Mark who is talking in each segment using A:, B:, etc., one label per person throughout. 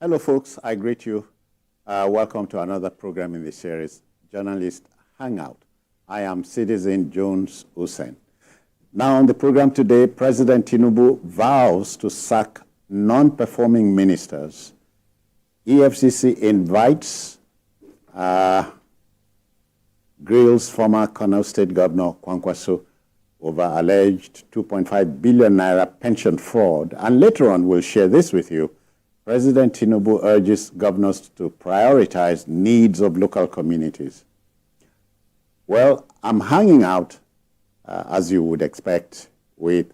A: Hello, folks. I greet you. Welcome to another program in the series, Journalist Hangout. I am Citizen Jones Hussein. Now, on the program today, President Tinubu vows to sack non-performing ministers. EFCC invites grills former Kano State Governor Kwankwaso over alleged 2.5 billion naira pension fraud. And later on, we'll share this with you. President Tinubu urges governors to prioritize needs of local communities. Well, I'm hanging out, as you would expect, with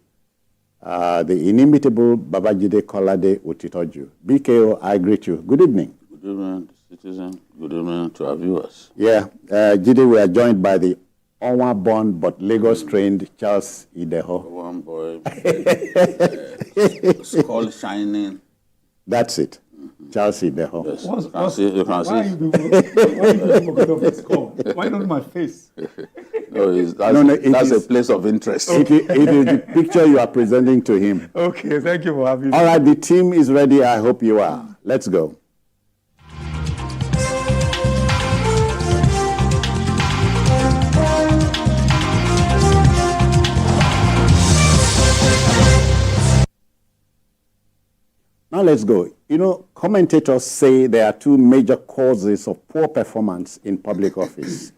A: the inimitable Babajide Kolade Utitoju. BKO, I greet you. Good evening.
B: Good evening, Citizen. Good evening to our viewers.
A: Yeah, Jide, we are joined by the Onwa-born but Lagos-trained Charles Ideho.
B: One boy, skull shining.
A: That's it. Charles Ideho.
B: Yes.
C: Why Why not my face?
B: That's a place of interest.
A: It is the picture you are presenting to him.
C: Okay, thank you for having me.
A: All right, the team is ready. I hope you are. Let's go. Now let's go. You know, commentators say there are two major causes of poor performance in public office.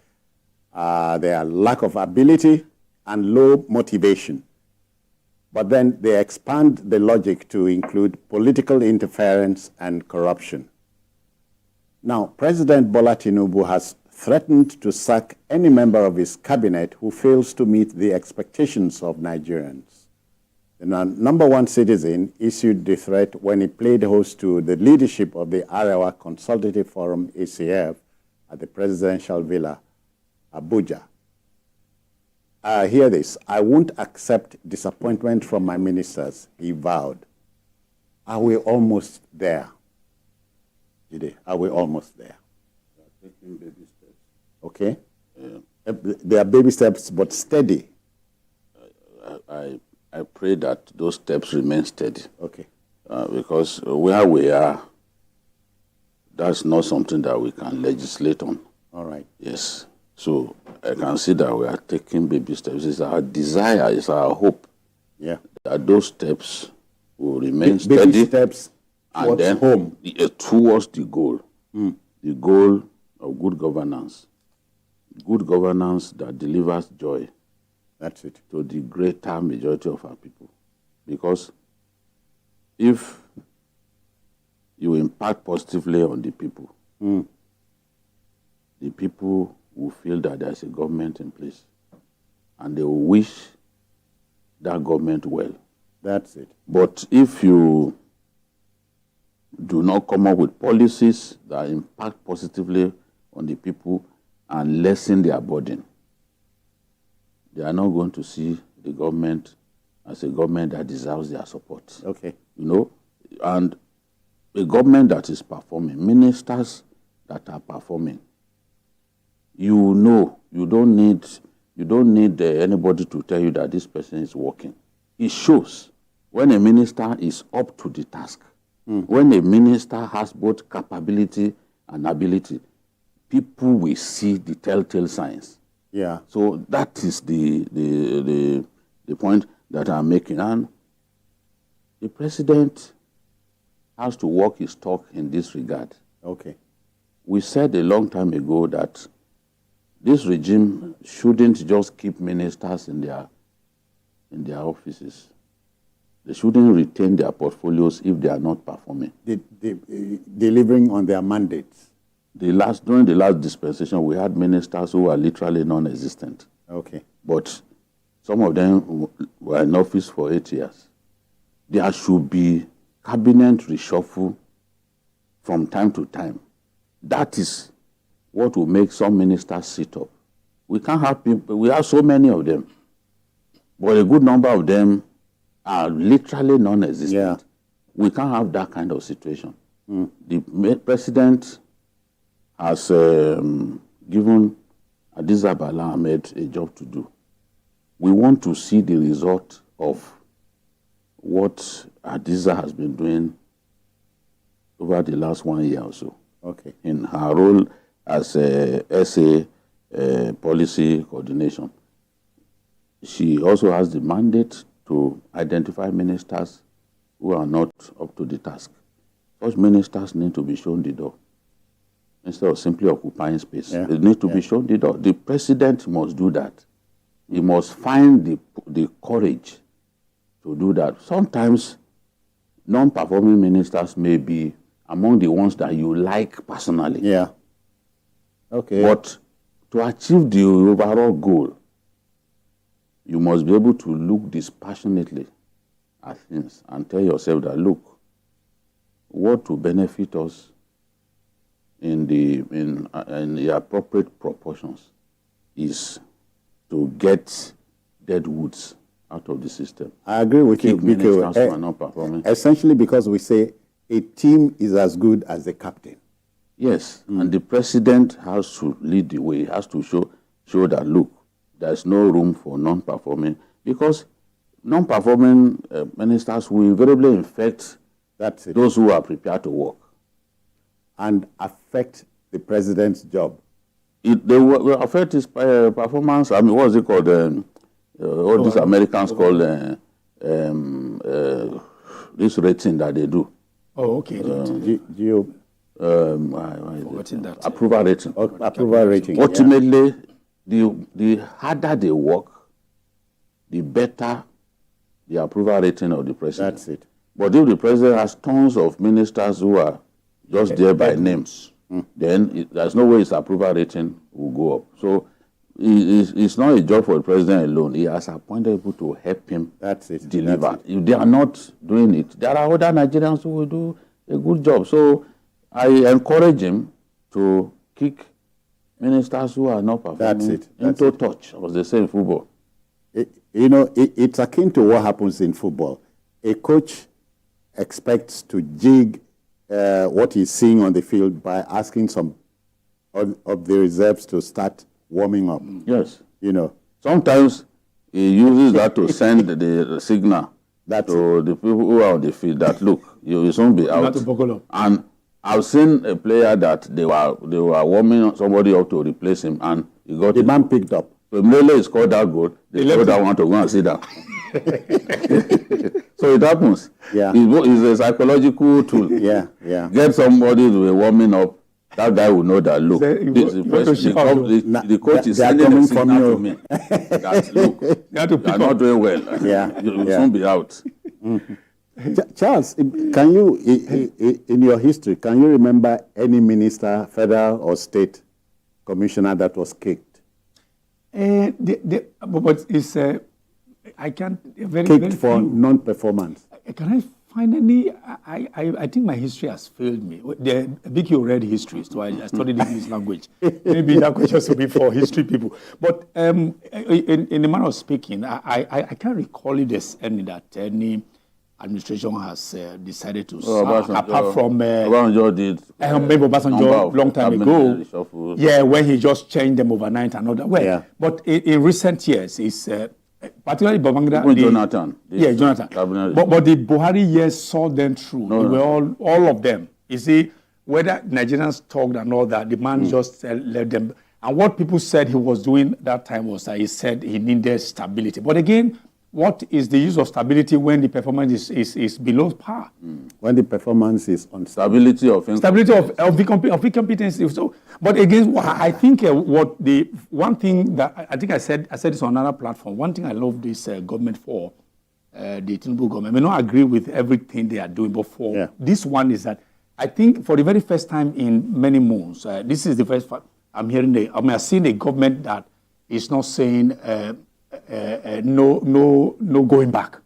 A: They are lack of ability and low motivation. But then they expand the logic to include political interference and corruption. Now, President Bola Tinubu has threatened to sack any member of his cabinet who fails to meet the expectations of Nigerians. The number one citizen issued the threat when he played host to the leadership of the Arewa Consultative Forum, ACF, at the Presidential Villa, Abuja. Hear this. I won't accept disappointment from my ministers, he vowed. Are we almost there? Jide, are we almost there?
B: We are taking baby steps.
A: Okay?
B: Yeah.
A: They are baby steps, but steady.
B: I pray that those steps remain steady.
A: Okay.
B: Because where we are, that's not something that we can legislate on.
A: All right.
B: Yes. So I can see that we are taking baby steps. It's our desire, it's our hope,
A: Yeah.
B: that those steps will remain
A: Baby
B: steady.
A: steps
B: And
A: towards
B: then
A: home.
B: Towards the goal. The goal of good governance. Good governance that delivers joy
A: That's it.
B: to the greater majority of our people. Because if you impact positively on the people will feel that there's a government in place and they will wish that government well.
A: That's it.
B: But if you do not come up with policies that impact positively on the people and lessen their burden, they are not going to see the government as a government that deserves their support.
A: Okay.
B: You know, and a government that is performing, ministers that are performing, you know, you don't need anybody to tell you that this person is working. It shows when a minister is up to the task, when a minister has both capability and ability, people will see the telltale signs.
A: Yeah.
B: So that is the point that I'm making. And the president has to walk his talk in this regard.
A: Okay.
B: We said a long time ago that this regime shouldn't just keep ministers in their offices. They shouldn't retain their portfolios if they are not performing.
A: Delivering on their mandates.
B: During the last dispensation, we had ministers who were literally non-existent.
A: Okay.
B: But some of them were in office for 8 years. There should be cabinet reshuffle from time to time. That is what will make some ministers sit up. We can't have people, we have so many of them, but a good number of them are literally non-existent.
A: Yeah.
B: We can't have that kind of situation. The president has given Biola Ahmed a job to do. We want to see the result of what Hadiza has been doing over the last 1 year or so.
A: Okay.
B: In her role as SA policy coordination. She also has the mandate to identify ministers who are not up to the task. Such ministers need to be shown the door instead of simply occupying space.
A: Yeah.
B: They need to be shown the door. The president must do that. He must find the courage to do that. Sometimes non-performing ministers may be among the ones that you like personally.
A: Yeah. Okay.
B: But to achieve the overall goal, you must be able to look dispassionately at things and tell yourself that, look, what will benefit us in the appropriate proportions is to get dead woods out of the system.
A: I agree with you,
B: ministers who
A: because
B: are not performing.
A: essentially because we say a team is as good as the captain.
B: Yes, and the president has to lead the way. He has to show that, look, there's no room for non-performing, because non-performing ministers will invariably infect
A: That's it.
B: those who are prepared to work.
A: And affect the president's job.
B: They will affect his performance. I mean, what is it called? All these Americans call this rating that they do.
C: Oh, okay.
A: Geo
C: Forgetting that.
B: Approval rating.
A: approval rating.
B: Ultimately, the harder they work, the better the approval rating of the president.
A: That's it.
B: But if the president has tons of ministers who are just there by names, then there's no way his approval rating will go up. So it's not a job for the president alone. He has appointed people to help him
A: That's it.
B: deliver.
A: That's it.
B: If they are not doing it, there are other Nigerians who will do a good job. So I encourage him to kick ministers who are not performing into touch, as they say in football.
A: It's akin to what happens in football. A coach expects to jig what he's seeing on the field by asking some of the reserves to start warming up.
B: Yes.
A: Sometimes
B: he uses that to send the signal
A: That's
B: to the people who are on the field that, look, you will soon be out.
C: have to buckle up.
B: And I've seen a player that they were warming somebody up to replace him, and he got
A: the
B: it.
A: man picked up.
B: So immediately he scored that goal, they told that one to go and sit down. So it happens.
A: Yeah.
B: It's a psychological tool.
A: Yeah.
B: Get somebody to be warming up. That guy will know that, look, the coach is sending a signal to me that, look, you are not doing well.
A: Yeah.
B: You will soon be out.
A: Charles, can you, in your history, can you remember any minister, federal or state commissioner that was kicked?
C: But it's I can't very
A: Kicked for non-performance.
C: Can I find any? I think my history has failed me. Vicky read history, so I studied English language. Maybe that question should be for history people. But in the manner of speaking, I can't recall if there's any administration has decided to apart from
B: Obasanjo did.
C: Maybe Obasanjo long time ago. Yeah, when he just changed them overnight and all that. Well,
A: Yeah.
C: But in recent years, it's particularly Babangida.
B: Jonathan.
C: Jonathan. But the Buhari years saw them through. They were all of them. You see, whether Nigerians talked and all that, the man just let them. And what people said he was doing that time was that he said he needed stability. But again, what is the use of stability when the performance is below par?
A: When the performance is on
B: Stability of
C: the competency. So, but again, I think one thing that I think I said this on another platform. One thing I love this government for, the Tinubu government. I may not agree with everything they are doing, but for this one is that I think for the very first time in many months, this is the first I'm seeing a government that is not saying no going back.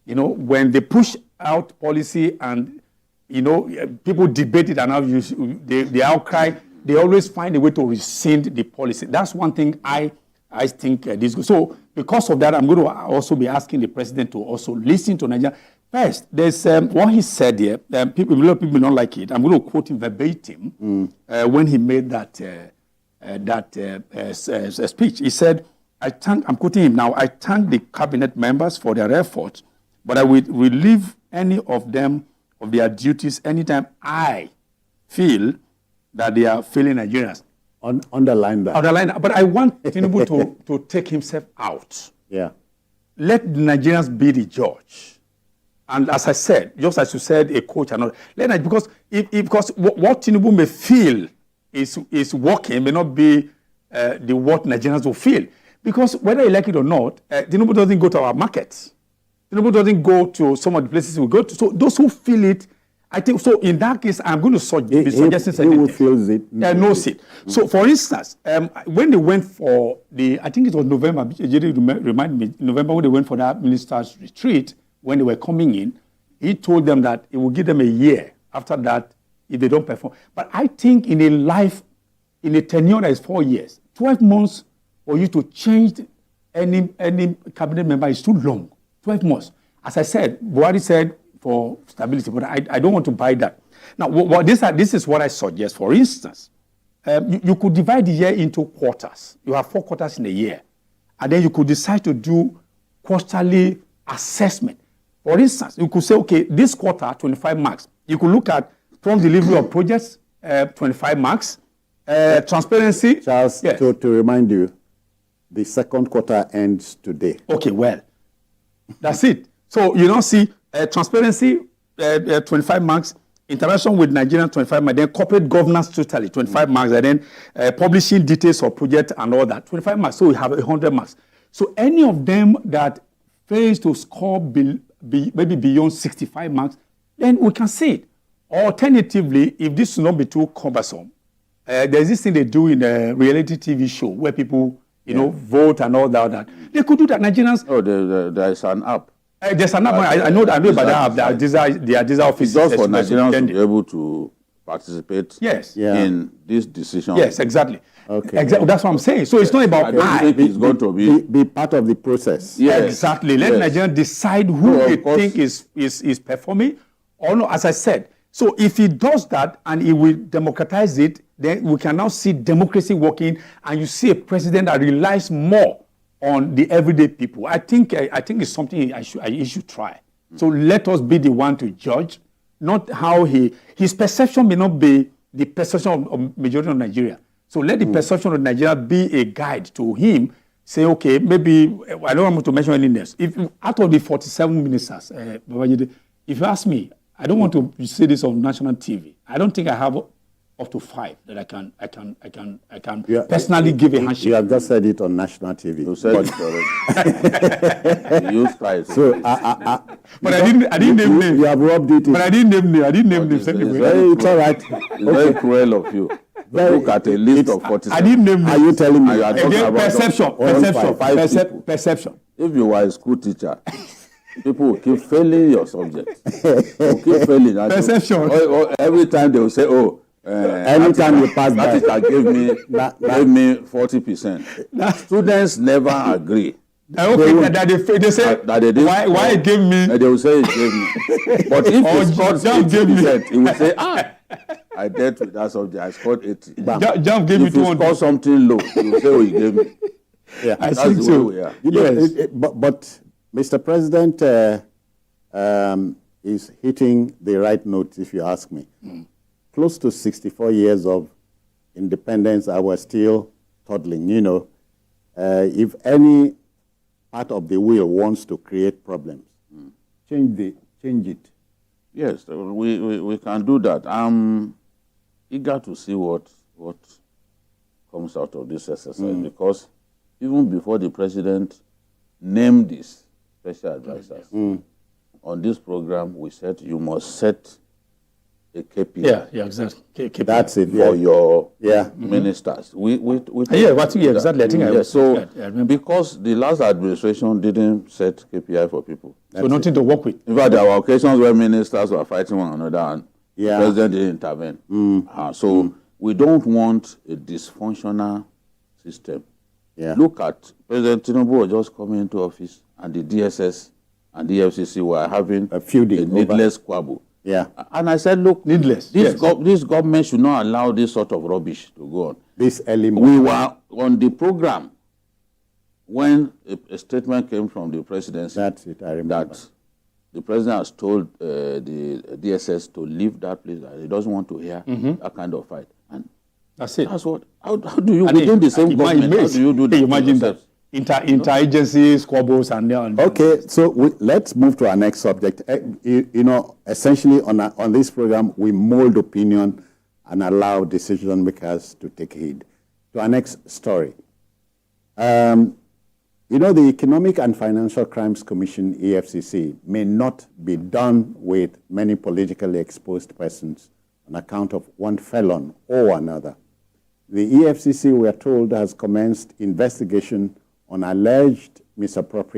C: When they push out policy and people debate it and now the outcry, they always find a way to rescind the policy. That's one thing I think this goes. So because of that, I'm going to also be asking the president to also listen to Nigeria. First, there's what he said here. A lot of people don't like it. I'm going to quote him verbatim when he made that speech. He said, I'm quoting him now, I thank the cabinet members for their efforts, but I will relieve any of them of their duties anytime I feel that they are failing Nigerians.
A: Underline that.
C: Underline that. But I want Tinubu to take himself out.
A: Yeah.
C: Let the Nigerians be the judge. And as I said, just as you said, a coach and all, because what Tinubu may feel is working may not be what Nigerians will feel. Because whether you like it or not, Tinubu doesn't go to our markets. Tinubu doesn't go to some of the places we go to. So those who feel it, I think, so in that case, I'm going to be suggesting
A: something. He who feels it.
C: Knows it. So for instance, when they went for I think it was November, remind me, November when they went for that minister's retreat, when they were coming in, he told them that it will give them a year after that if they don't perform. But I think in a tenure that is 4 years, 12 months for you to change any cabinet member is too long. 12 months. As I said, Buhari said for stability, but I don't want to buy that. Now, this is what I suggest. For instance, you could divide the year into quarters. You have 4 quarters in a year. And then you could decide to do quarterly assessment. For instance, you could say, okay, this quarter, 25 marks. You could look at prompt delivery of projects, 25 marks. Transparency.
A: Charles,
C: yes.
A: to remind you, the second quarter ends today.
C: Okay, well, that's it. So you don't see transparency, 25 marks, interaction with Nigerians, 25 marks, then corporate governance totally, 25 marks, and then publishing details of project and all that, 25 marks. So we have 100 marks. So any of them that fails to score maybe beyond 65 marks, then we can see it. Alternatively, if this will not be too cumbersome, there's this thing they do in a reality TV show where people, vote and all that. They could do that. Nigerians.
B: Oh, there's an app.
C: There's an app. I know about that app. Their office.
B: It's just for Nigerians to be able to participate.
C: Yes.
B: In this decision.
C: Yes, exactly.
A: Okay.
C: Exactly. That's what I'm saying. So it's not about
B: I don't think it's going to
A: be part of the process.
B: Yes.
C: Exactly. Let Nigerians decide who they think is performing or not. As I said. So if he does that and he will democratize it, then we can now see democracy working, and you see a president that relies more on the everyday people. I think it's something he should try. So let us be the one to judge, not how his perception may not be the perception of majority of Nigeria. So let the perception of Nigeria be a guide to him. Say, okay, maybe I don't want to mention any names. If out of the 47 ministers, if you ask me, I don't want to say this on national TV. I don't think I have up to 5 that I can personally give a handshake.
A: You have just said it on national TV.
B: You said it already. You tried.
A: So,
C: but I didn't name names.
A: You have rubbed it in.
C: But I didn't name names. I didn't name names anyway.
A: It's all right.
B: It's very cruel of you. Look at a list of 47.
C: I didn't name names.
A: Are you telling me?
C: Again, perception.
B: If you were a school teacher, people will keep failing your subject. Will keep failing.
C: Perception.
B: Every time they will say,
A: anytime you pass by,
B: that gave me 40%. Students never agree.
C: Okay, they say
B: that they didn't.
C: Why it gave me?
B: They will say it gave me. But if he scored 80%, he will say, I dealt with that subject. I scored 80.
C: Jump gave me 200.
B: If you score something low, he will say, he gave me.
A: Yeah,
C: I think so.
A: Yes. But Mr. President is hitting the right note, if you ask me. Close to 64 years of independence, I was still toddling, If any part of the wheel wants to create problems, change it.
B: Yes, we can do that. I'm eager to see what comes out of this exercise because even before the president named these special advisors on this program, we said you must set a KPI.
C: Yeah, exactly. KPI.
A: That's it.
B: For your ministers.
C: Exactly. I think I
B: remember. Because the last administration didn't set KPI for people.
C: So nothing to work with.
B: In fact, there were occasions where ministers were fighting one another and the president didn't intervene. So we don't want a dysfunctional system.
A: Yeah.
B: Look at President Tinubu was just coming into office and the DSS and the EFCC were having a needless squabble.
A: Yeah.
B: And I said, look,
C: needless.
B: This government should not allow this sort of rubbish to go on.
A: This element.
B: We were on the program when a statement came from the presidency.
A: That's it, I remember.
B: That the president has told the DSS to leave that place. He doesn't want to hear that kind of fight. And
C: that's it.
B: That's what. How do you, within the same government, how do you do that?
C: Imagine that. Interagency squabbles and
A: okay, so let's move to our next subject. Essentially on this program, we mold opinion and allow decision makers to take heed. To our next story. The Economic and Financial Crimes Commission, EFCC, may not be done with many politically exposed persons on account of one felon or another. The EFCC, we are told, has commenced investigation on alleged misappropriation